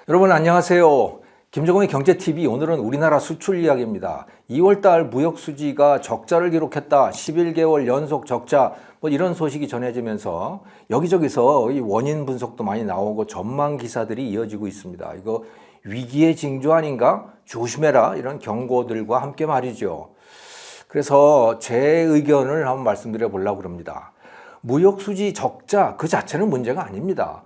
여러분 안녕하세요. 김정은의 경제TV, 오늘은 우리나라 수출 이야기입니다. 2월달 무역수지가 적자를 기록했다. 11개월 연속 적자, 이런 소식이 전해지면서 여기저기서 이 원인 분석도 많이 나오고 전망 기사들이 이어지고 있습니다. 이거 위기의 징조 아닌가? 조심해라, 이런 경고들과 함께 말이죠. 그래서 제 의견을 한번 말씀드려 보려고 합니다. 무역수지 적자 그 자체는 문제가 아닙니다.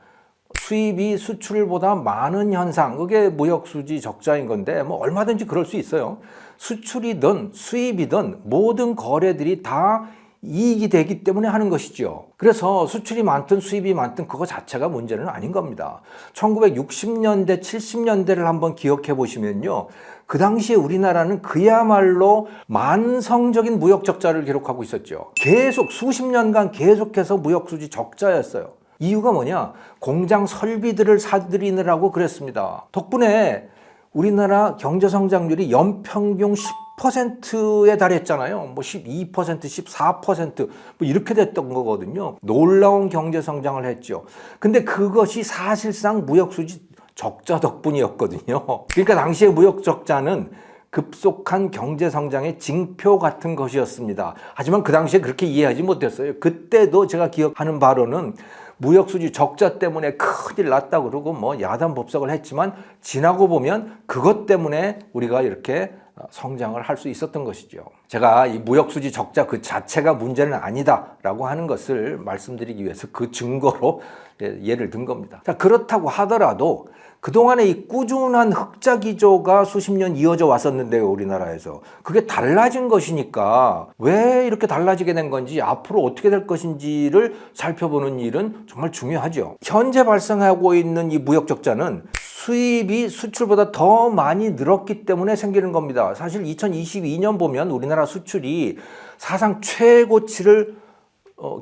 수입이 수출보다 많은 현상, 그게 무역수지 적자인 건데 얼마든지 그럴 수 있어요. 수출이든 수입이든 모든 거래들이 다 이익이 되기 때문에 하는 것이죠. 그래서 수출이 많든 수입이 많든 그거 자체가 문제는 아닌 겁니다. 1960년대, 70년대를 한번 기억해 보시면요. 그 당시에 우리나라는 그야말로 만성적인 무역 적자를 기록하고 있었죠. 계속 수십 년간 계속해서 무역수지 적자였어요. 이유가 뭐냐? 공장 설비들을 사들이느라고 그랬습니다. 덕분에 우리나라 경제성장률이 연평균 10%에 달했잖아요. 12%, 14% 이렇게 됐던 거거든요. 놀라운 경제성장을 했죠. 근데 그것이 사실상 무역수지 적자 덕분이었거든요. 그러니까 당시의 무역 적자는 급속한 경제성장의 징표 같은 것이었습니다. 하지만 그 당시에 그렇게 이해하지 못했어요. 그때도 제가 기억하는 바로는 무역수지 적자 때문에 큰일 났다 그러고 야단법석을 했지만 지나고 보면 그것 때문에 우리가 이렇게 성장을 할 수 있었던 것이죠. 제가 이 무역수지 적자 그 자체가 문제는 아니다라고 하는 것을 말씀드리기 위해서 그 증거로 예를 든 겁니다. 자, 그렇다고 하더라도 그동안에 이 꾸준한 흑자 기조가 수십 년 이어져 왔었는데요, 우리나라에서. 그게 달라진 것이니까 왜 이렇게 달라지게 된 건지, 앞으로 어떻게 될 것인지를 살펴보는 일은 정말 중요하죠. 현재 발생하고 있는 이 무역 적자는 수입이 수출보다 더 많이 늘었기 때문에 생기는 겁니다. 사실 2022년 보면 우리나라 수출이 사상 최고치를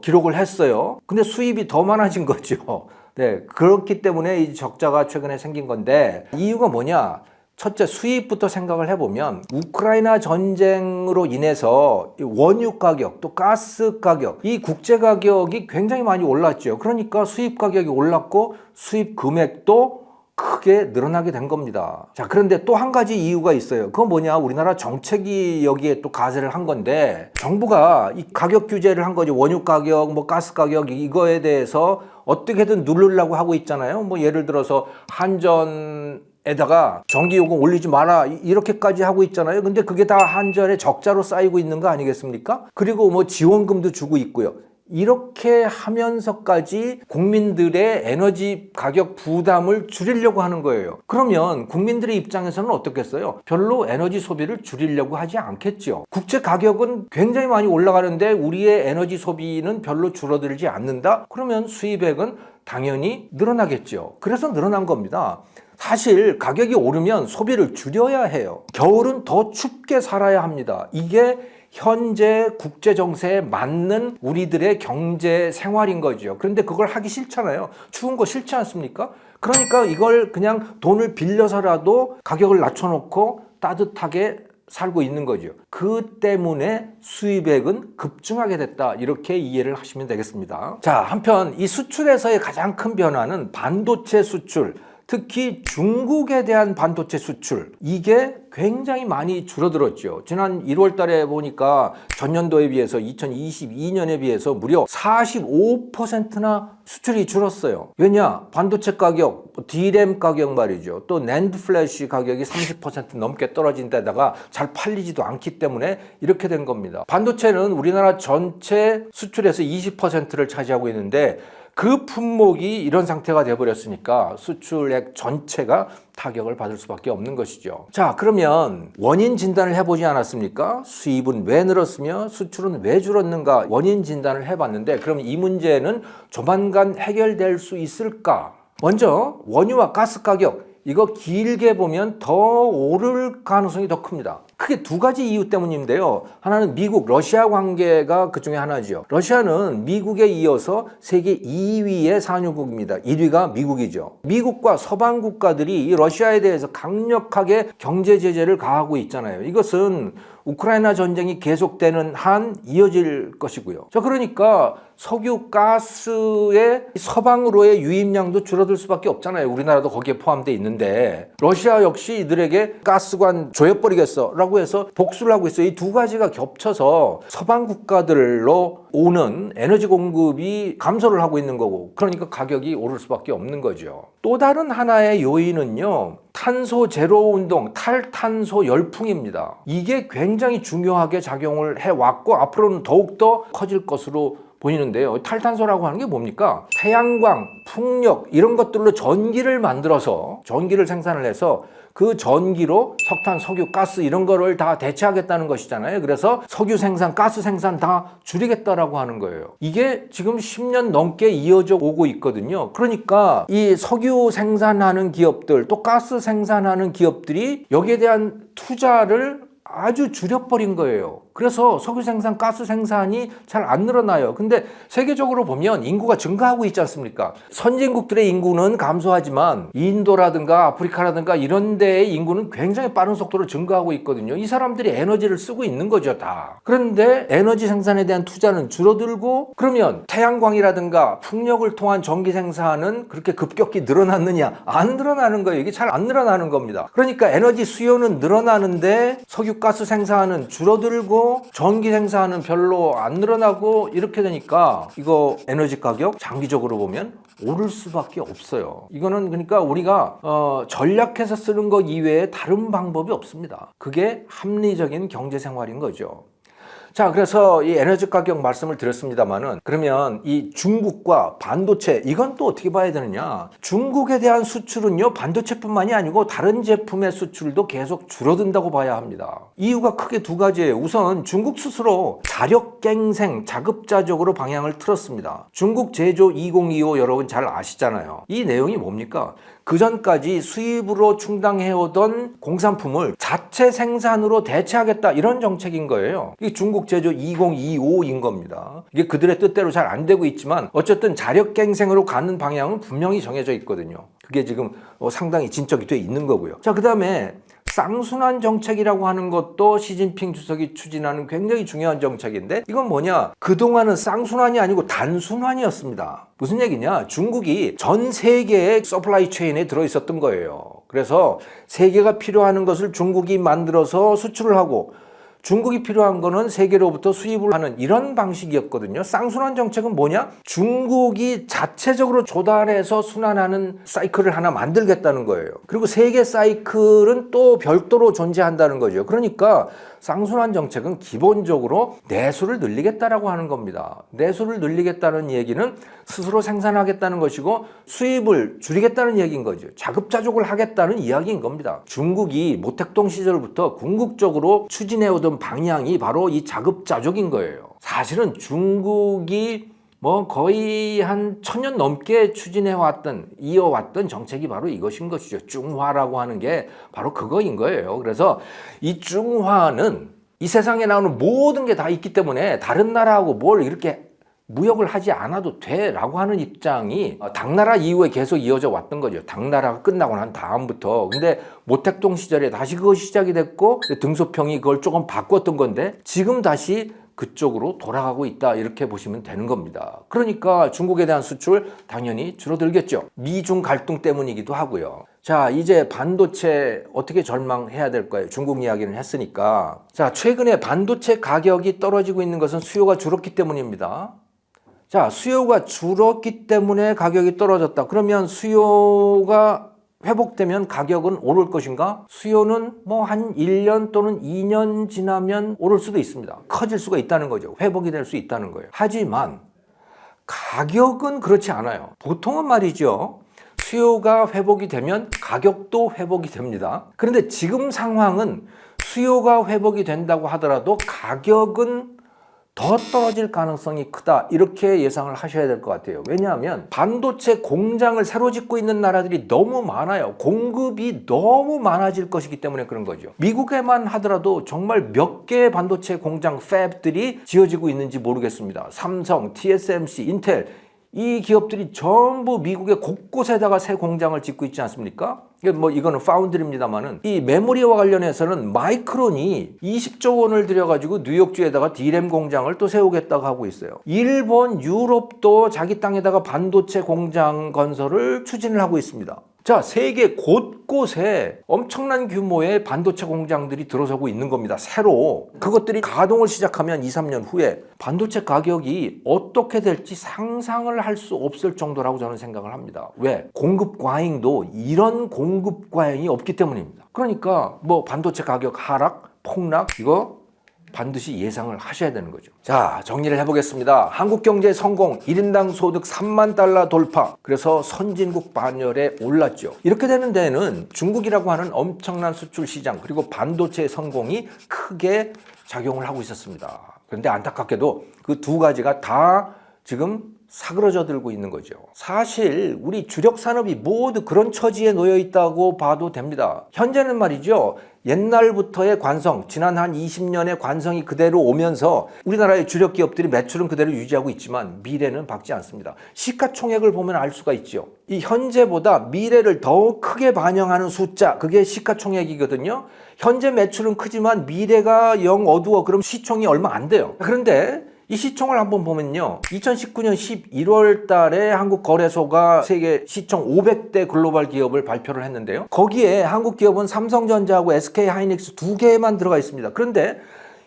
기록을 했어요. 근데 수입이 더 많아진 거죠. 네, 그렇기 때문에 이 적자가 최근에 생긴 건데, 이유가 뭐냐? 첫째, 수입부터 생각을 해보면 우크라이나 전쟁으로 인해서 원유 가격, 또 가스 가격, 이 국제 가격이 굉장히 많이 올랐죠. 그러니까 수입 가격이 올랐고 수입 금액도 크게 늘어나게 된 겁니다. 자, 그런데 또 한 가지 이유가 있어요. 그건 뭐냐? 우리나라 정책이 여기에 또 가세를 한 건데, 정부가 이 가격 규제를 한 거죠. 원유 가격, 가스 가격, 이거에 대해서 어떻게든 누르려고 하고 있잖아요. 예를 들어서 한전에다가 전기요금 올리지 마라, 이렇게까지 하고 있잖아요. 근데 그게 다 한전의 적자로 쌓이고 있는 거 아니겠습니까? 그리고 지원금도 주고 있고요. 이렇게 하면서까지 국민들의 에너지 가격 부담을 줄이려고 하는 거예요. 그러면 국민들의 입장에서는 어떻겠어요? 별로 에너지 소비를 줄이려고 하지 않겠죠. 국제 가격은 굉장히 많이 올라가는데 우리의 에너지 소비는 별로 줄어들지 않는다? 그러면 수입액은 당연히 늘어나겠죠. 그래서 늘어난 겁니다. 사실 가격이 오르면 소비를 줄여야 해요. 겨울은 더 춥게 살아야 합니다. 이게 현재 국제 정세에 맞는 우리들의 경제 생활인 거죠. 그런데 그걸 하기 싫잖아요. 추운 거 싫지 않습니까? 그러니까 이걸 그냥 돈을 빌려서라도 가격을 낮춰놓고 따뜻하게 살고 있는 거죠. 그 때문에 수입액은 급증하게 됐다, 이렇게 이해를 하시면 되겠습니다. 자, 한편 이 수출에서의 가장 큰 변화는 반도체 수출, 특히 중국에 대한 반도체 수출, 이게 굉장히 많이 줄어들었죠. 지난 1월 달에 보니까 전년도에 비해서 2022년에 비해서 무려 45%나 수출이 줄었어요. 왜냐? 반도체 가격, D램 가격 말이죠. 또 낸드 플래시 가격이 30% 넘게 떨어진 데다가 잘 팔리지도 않기 때문에 이렇게 된 겁니다. 반도체는 우리나라 전체 수출에서 20%를 차지하고 있는데 그 품목이 이런 상태가 돼버렸으니까 수출액 전체가 타격을 받을 수밖에 없는 것이죠. 자, 그러면 원인 진단을 해보지 않았습니까? 수입은 왜 늘었으며 수출은 왜 줄었는가? 원인 진단을 해봤는데, 그럼 이 문제는 조만간 해결될 수 있을까? 먼저 원유와 가스 가격, 이거 길게 보면 더 오를 가능성이 더 큽니다. 크게 두 가지 이유 때문인데요. 하나는 미국, 러시아 관계가 그 중에 하나죠. 러시아는 미국에 이어서 세계 2위의 산유국입니다. 1위가 미국이죠. 미국과 서방 국가들이 이 러시아에 대해서 강력하게 경제 제재를 가하고 있잖아요. 이것은 우크라이나 전쟁이 계속되는 한 이어질 것이고요. 자, 그러니까 석유, 가스의 서방으로의 유입량도 줄어들 수밖에 없잖아요. 우리나라도 거기에 포함되어 있는데 러시아 역시 이들에게 가스관 조여버리겠어 라고 해서 복수를 하고 있어요. 이 두 가지가 겹쳐서 서방 국가들로 오는 에너지 공급이 감소를 하고 있는 거고, 그러니까 가격이 오를 수밖에 없는 거죠. 또 다른 하나의 요인은요, 탄소 제로 운동, 탈탄소 열풍입니다. 이게 굉장히 중요하게 작용을 해왔고 앞으로는 더욱더 커질 것으로 보이는데요. 탈탄소라고 하는 게 뭡니까? 태양광, 풍력 이런 것들로 전기를 만들어서 전기를 생산을 해서 그 전기로 석탄, 석유, 가스 이런 거를 다 대체하겠다는 것이잖아요. 그래서 석유 생산, 가스 생산 다 줄이겠다라고 하는 거예요. 이게 지금 10년 넘게 이어져 오고 있거든요. 그러니까 이 석유 생산하는 기업들, 또 가스 생산하는 기업들이 여기에 대한 투자를 아주 줄여버린 거예요. 그래서 석유 생산, 가스 생산이 잘 안 늘어나요. 근데 세계적으로 보면 인구가 증가하고 있지 않습니까? 선진국들의 인구는 감소하지만 인도라든가 아프리카라든가 이런 데의 인구는 굉장히 빠른 속도로 증가하고 있거든요. 이 사람들이 에너지를 쓰고 있는 거죠, 다. 그런데 에너지 생산에 대한 투자는 줄어들고, 그러면 태양광이라든가 풍력을 통한 전기 생산은 그렇게 급격히 늘어났느냐? 안 늘어나는 거예요. 이게 잘 안 늘어나는 겁니다. 그러니까 에너지 수요는 늘어나는데 석유, 가스 생산은 줄어들고 전기 생산은 별로 안 늘어나고, 이렇게 되니까 이거 에너지 가격 장기적으로 보면 오를 수밖에 없어요. 이거는 그러니까 우리가 전략해서 쓰는 것 이외에 다른 방법이 없습니다. 그게 합리적인 경제 생활인 거죠. 자, 그래서 이 에너지 가격 말씀을 드렸습니다만은, 그러면 이 중국과 반도체 이건 또 어떻게 봐야 되느냐? 중국에 대한 수출은요, 반도체뿐만이 아니고 다른 제품의 수출도 계속 줄어든다고 봐야 합니다. 이유가 크게 두 가지예요. 우선 중국 스스로 자력갱생, 자급자족으로 방향을 틀었습니다. 중국 제조 2025 여러분 잘 아시잖아요. 이 내용이 뭡니까? 그 전까지 수입으로 충당해오던 공산품을 자체 생산으로 대체하겠다, 이런 정책인 거예요. 이게 중국 제조 2025인 겁니다. 이게 그들의 뜻대로 잘 안 되고 있지만 어쨌든 자력갱생으로 가는 방향은 분명히 정해져 있거든요. 그게 지금 상당히 진척이 돼 있는 거고요. 자, 그 다음에 쌍순환 정책이라고 하는 것도 시진핑 주석이 추진하는 굉장히 중요한 정책인데, 이건 뭐냐? 그동안은 쌍순환이 아니고 단순환이었습니다. 무슨 얘기냐? 중국이 전 세계의 서플라이 체인에 들어있었던 거예요. 그래서 세계가 필요한 것을 중국이 만들어서 수출을 하고, 중국이 필요한 거는 세계로부터 수입을 하는 이런 방식이었거든요. 쌍순환 정책은 뭐냐? 중국이 자체적으로 조달해서 순환하는 사이클을 하나 만들겠다는 거예요. 그리고 세계 사이클은 또 별도로 존재한다는 거죠. 그러니까 쌍순환 정책은 기본적으로 내수를 늘리겠다라고 하는 겁니다. 내수를 늘리겠다는 얘기는 스스로 생산하겠다는 것이고 수입을 줄이겠다는 얘기인 거죠. 자급자족을 하겠다는 이야기인 겁니다. 중국이 모택동 시절부터 궁극적으로 추진해오던 방향이 바로 이 자급자족인 거예요. 사실은 중국이 거의 한 1000년 넘게 이어왔던 정책이 바로 이것인 것이죠. 중화라고 하는 게 바로 그거인 거예요. 그래서 이 중화는 이 세상에 나오는 모든 게 다 있기 때문에 다른 나라하고 뭘 이렇게 무역을 하지 않아도 돼 라고 하는 입장이 당나라 이후에 계속 이어져 왔던 거죠. 당나라가 끝나고 난 다음부터. 근데 모택동 시절에 다시 그것이 시작이 됐고, 등소평이 그걸 조금 바꿨던 건데 지금 다시 그쪽으로 돌아가고 있다, 이렇게 보시면 되는 겁니다. 그러니까 중국에 대한 수출 당연히 줄어들겠죠. 미중 갈등 때문이기도 하고요. 자, 이제 반도체 어떻게 전망해야 될까요? 중국 이야기는 했으니까. 자, 최근에 반도체 가격이 떨어지고 있는 것은 수요가 줄었기 때문입니다. 자, 수요가 줄었기 때문에 가격이 떨어졌다. 그러면 수요가 회복되면 가격은 오를 것인가? 수요는 한 1년 또는 2년 지나면 오를 수도 있습니다. 커질 수가 있다는 거죠. 회복이 될 수 있다는 거예요. 하지만 가격은 그렇지 않아요. 보통은 말이죠, 수요가 회복이 되면 가격도 회복이 됩니다. 그런데 지금 상황은 수요가 회복이 된다고 하더라도 가격은 더 떨어질 가능성이 크다. 이렇게 예상을 하셔야 될 것 같아요. 왜냐하면 반도체 공장을 새로 짓고 있는 나라들이 너무 많아요. 공급이 너무 많아질 것이기 때문에 그런 거죠. 미국에만 하더라도 정말 몇 개의 반도체 공장 팹들이 지어지고 있는지 모르겠습니다. 삼성, TSMC, 인텔 이 기업들이 전부 미국의 곳곳에다가 새 공장을 짓고 있지 않습니까? 뭐 이거는 파운드리입니다만은 이 메모리와 관련해서는 마이크론이 20조 원을 들여가지고 뉴욕주에다가 D램 공장을 또 세우겠다고 하고 있어요. 일본, 유럽도 자기 땅에다가 반도체 공장 건설을 추진을 하고 있습니다. 자, 세계 곳곳에 엄청난 규모의 반도체 공장들이 들어서고 있는 겁니다. 새로. 그것들이 가동을 시작하면 2, 3년 후에 반도체 가격이 어떻게 될지 상상을 할 수 없을 정도라고 저는 생각을 합니다. 왜? 공급 과잉도 이런 공급 과잉이 없기 때문입니다. 그러니까 뭐 반도체 가격 하락, 폭락 이거 반드시 예상을 하셔야 되는 거죠. 자, 정리를 해보겠습니다. 한국 경제 성공, 1인당 소득 3만 달러 돌파. 그래서 선진국 반열에 올랐죠. 이렇게 되는 데에는 중국이라고 하는 엄청난 수출 시장 그리고 반도체의 성공이 크게 작용을 하고 있었습니다. 그런데 안타깝게도 그 두 가지가 다 지금 사그러져 들고 있는 거죠. 사실 우리 주력 산업이 모두 그런 처지에 놓여 있다고 봐도 됩니다. 현재는 말이죠. 옛날부터의 관성, 지난 한 20년의 관성이 그대로 오면서 우리나라의 주력 기업들이 매출은 그대로 유지하고 있지만 미래는 밝지 않습니다. 시가총액을 보면 알 수가 있죠. 이 현재보다 미래를 더 크게 반영하는 숫자, 그게 시가총액이거든요. 현재 매출은 크지만 미래가 영 어두워. 그럼 시총이 얼마 안 돼요. 그런데 이 시총을 한번 보면요. 2019년 11월 달에 한국거래소가 세계 시총 500대 글로벌 기업을 발표를 했는데요. 거기에 한국 기업은 삼성전자하고 SK하이닉스 두 개만 들어가 있습니다. 그런데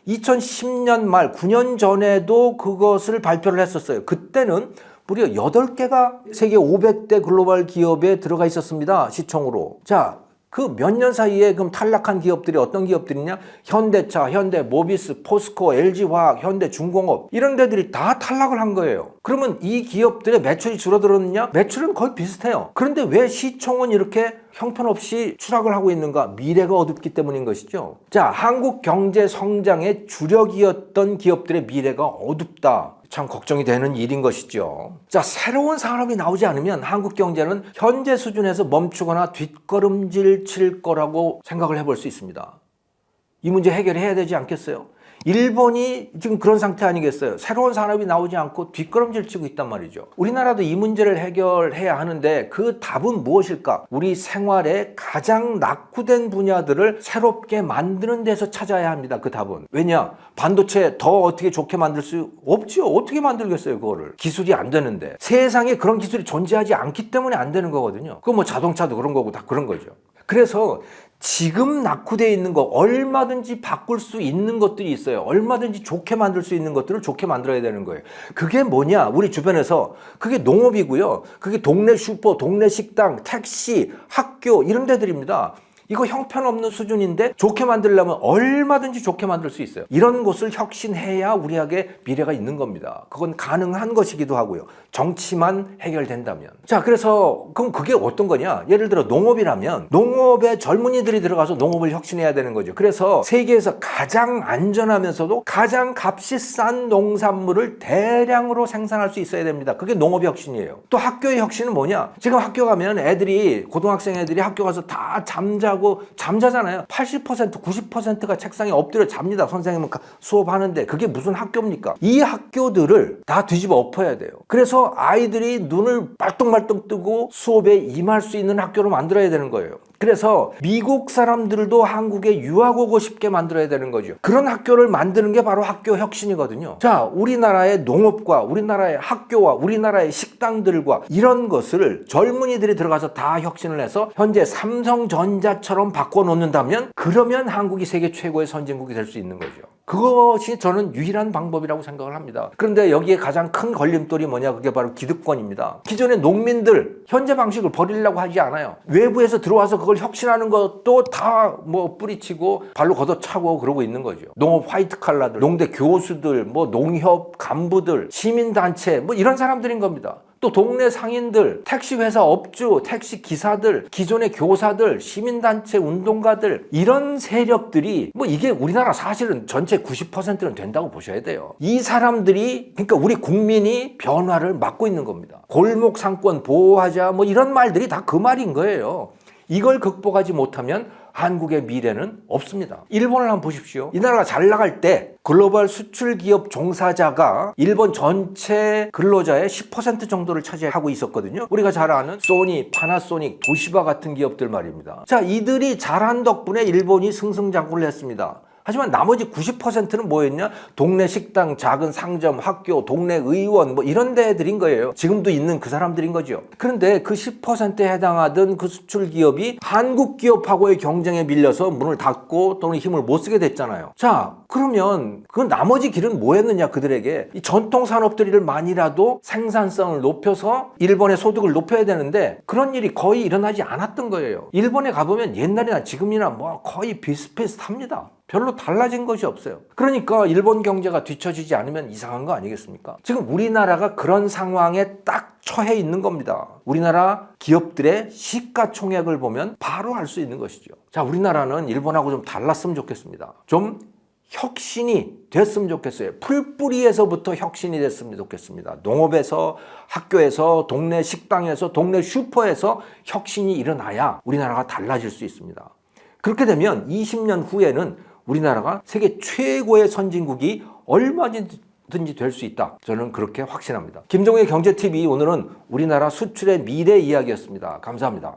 2010년 말 9년 전에도 그것을 발표를 했었어요. 그때는 무려 8개가 세계 500대 글로벌 기업에 들어가 있었습니다. 시총으로. 자, 그 몇 년 사이에 그럼 탈락한 기업들이 어떤 기업들이냐? 현대차, 현대모비스, 포스코, LG화학, 현대중공업 이런 데들이 다 탈락을 한 거예요. 그러면 이 기업들의 매출이 줄어들었느냐? 매출은 거의 비슷해요. 그런데 왜 시총은 이렇게 형편없이 추락을 하고 있는가? 미래가 어둡기 때문인 것이죠. 자, 한국 경제 성장의 주력이었던 기업들의 미래가 어둡다. 참 걱정이 되는 일인 것이죠. 자, 새로운 산업이 나오지 않으면 한국 경제는 현재 수준에서 멈추거나 뒷걸음질 칠 거라고 생각을 해볼 수 있습니다. 이 문제 해결해야 되지 않겠어요? 일본이 지금 그런 상태 아니겠어요? 새로운 산업이 나오지 않고 뒷걸음질 치고 있단 말이죠. 우리나라도 이 문제를 해결해야 하는데 그 답은 무엇일까? 우리 생활에 가장 낙후된 분야들을 새롭게 만드는 데서 찾아야 합니다. 그 답은. 왜냐? 반도체 더 어떻게 좋게 만들 수 없죠. 어떻게 만들겠어요, 그거를. 기술이 안 되는데. 세상에 그런 기술이 존재하지 않기 때문에 안 되는 거거든요. 그 뭐 자동차도 그런 거고 다 그런 거죠. 그래서 지금 낙후되어 있는 거 얼마든지 바꿀 수 있는 것들이 있어요. 얼마든지 좋게 만들 수 있는 것들을 좋게 만들어야 되는 거예요. 그게 뭐냐? 우리 주변에서 그게 농업이고요. 그게 동네 슈퍼, 동네 식당, 택시, 학교 이런 데들입니다. 이거 형편없는 수준인데 좋게 만들려면 얼마든지 좋게 만들 수 있어요. 이런 곳을 혁신해야 우리에게 미래가 있는 겁니다. 그건 가능한 것이기도 하고요. 정치만 해결된다면. 자, 그래서 그럼 그게 어떤 거냐? 예를 들어 농업이라면 농업에 젊은이들이 들어가서 농업을 혁신해야 되는 거죠. 그래서 세계에서 가장 안전하면서도 가장 값이 싼 농산물을 대량으로 생산할 수 있어야 됩니다. 그게 농업 혁신이에요. 또 학교의 혁신은 뭐냐? 지금 학교 가면 애들이 고등학생 애들이 학교 가서 다 잠자잖아요. 80%, 90%가 책상에 엎드려 잡니다. 선생님은 수업하는데 그게 무슨 학교입니까? 이 학교들을 다 뒤집어 엎어야 돼요. 그래서 아이들이 눈을 빨뚱빨뚱 뜨고 수업에 임할 수 있는 학교로 만들어야 되는 거예요. 그래서 미국 사람들도 한국에 유학 오고 싶게 만들어야 되는 거죠. 그런 학교를 만드는 게 바로 학교 혁신이거든요. 자, 우리나라의 농업과 우리나라의 학교와 우리나라의 식당들과 이런 것을 젊은이들이 들어가서 다 혁신을 해서 현재 삼성전자처럼 바꿔놓는다면 그러면 한국이 세계 최고의 선진국이 될 수 있는 거죠. 그것이 저는 유일한 방법이라고 생각을 합니다. 그런데 여기에 가장 큰 걸림돌이 뭐냐? 그게 바로 기득권입니다. 기존의 농민들 현재 방식을 버리려고 하지 않아요. 외부에서 들어와서 그걸 혁신하는 것도 다 뭐 뿌리치고 발로 걷어차고 그러고 있는 거죠. 농업 화이트 칼라들, 농대 교수들, 뭐 농협 간부들, 시민단체 뭐 이런 사람들인 겁니다. 또 동네 상인들, 택시회사 업주, 택시 기사들, 기존의 교사들, 시민단체 운동가들 이런 세력들이 뭐 이게 우리나라 사실은 전체 90%는 된다고 보셔야 돼요. 이 사람들이 그러니까 우리 국민이 변화를 막고 있는 겁니다. 골목 상권 보호하자 뭐 이런 말들이 다 그 말인 거예요. 이걸 극복하지 못하면 한국의 미래는 없습니다. 일본을 한번 보십시오. 이 나라가 잘 나갈 때 글로벌 수출 기업 종사자가 일본 전체 근로자의 10% 정도를 차지하고 있었거든요. 우리가 잘 아는 소니, 파나소닉, 도시바 같은 기업들 말입니다. 자, 이들이 잘한 덕분에 일본이 승승장구를 했습니다. 하지만 나머지 90%는 뭐였냐? 동네 식당, 작은 상점, 학교, 동네 의원 뭐 이런 데들인 거예요. 지금도 있는 그 사람들인 거죠. 그런데 그 10%에 해당하던 그 수출 기업이 한국 기업하고의 경쟁에 밀려서 문을 닫고 또는 힘을 못 쓰게 됐잖아요. 자, 그러면 그 나머지 길은 뭐였느냐 그들에게? 이 전통 산업들만이라도 생산성을 높여서 일본의 소득을 높여야 되는데 그런 일이 거의 일어나지 않았던 거예요. 일본에 가보면 옛날이나 지금이나 뭐 거의 비슷비슷합니다. 별로 달라진 것이 없어요. 그러니까 일본 경제가 뒤처지지 않으면 이상한 거 아니겠습니까? 지금 우리나라가 그런 상황에 딱 처해 있는 겁니다. 우리나라 기업들의 시가총액을 보면 바로 알 수 있는 것이죠. 자, 우리나라는 일본하고 좀 달랐으면 좋겠습니다. 좀 혁신이 됐으면 좋겠어요. 풀뿌리에서부터 혁신이 됐으면 좋겠습니다. 농업에서, 학교에서, 동네 식당에서, 동네 슈퍼에서 혁신이 일어나야 우리나라가 달라질 수 있습니다. 그렇게 되면 20년 후에는 우리나라가 세계 최고의 선진국이 얼마든지 될 수 있다. 저는 그렇게 확신합니다. 김종의 경제TV 오늘은 우리나라 수출의 미래 이야기였습니다. 감사합니다.